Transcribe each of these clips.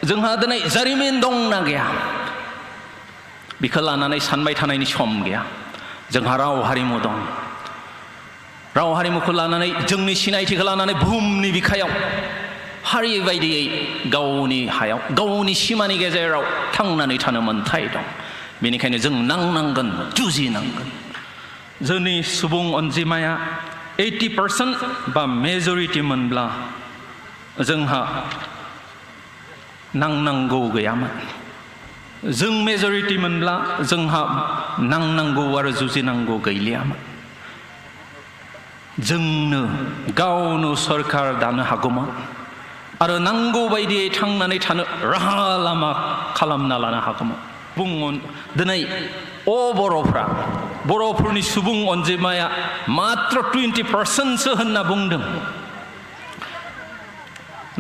जोंहा दिनै जारिमिन दंना गैया बेखौ लानानै सानबाय थानायनि सम गैया। जोंहा राव हारिमु दं। राव हारिमुखौ लानानै जोंनि सिनायथिखौ लानानै बुहुमनि बिखायाव हारि बायदियै गावनि हायाव गावनि सिमानि गेजेराव थांनानै थानो मोन्थाय दं। बेनिखायनो जों नांनांगोन, जुजिनांगोन। जोंनि सुबुं अनजिमाया 80% बा मेजरिटि मोनब्ला जोंहा नांनांगौ गैयामोन। जों मेजरिटि मोनब्ला जोंहा नांनांगौ आरो जुजिनांगौ गैलियामोन। जोंनो गावनो सरकार दानो हागौमोन आरो नांगौ बायदियै थांनानै थानो राहा लामा खालामना लानो हागौमोन। दिनै बर'फोरनि सुबुं अनजिमाया मात्र 20%सो होनना बुंदों।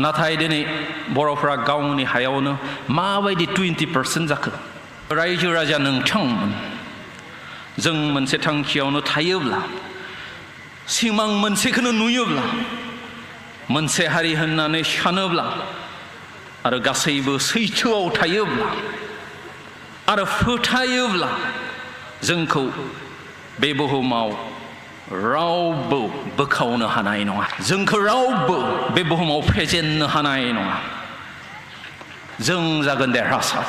नाथाय दिनै बर'फ्रा गावनि हायावनो माबायदि 20% जाखो? रायजो राजा नोंथांमोन, जों मोनसे थांखियावनो थायोब्ला, सिमां मोनसेखौनो नुयोब्ला, मोनसे हारि होननानै सानोब्ला आरो गासैबो सैथोआव थायोब्ला आरो फोथायोब्ला जोंखौ बे बुहुमाव रावबो बोखावनो हानाय नङा। जोंखौ रावबो बे बुहुमाव फेजेननो हानाय नङा। जों जागोन देरहासार।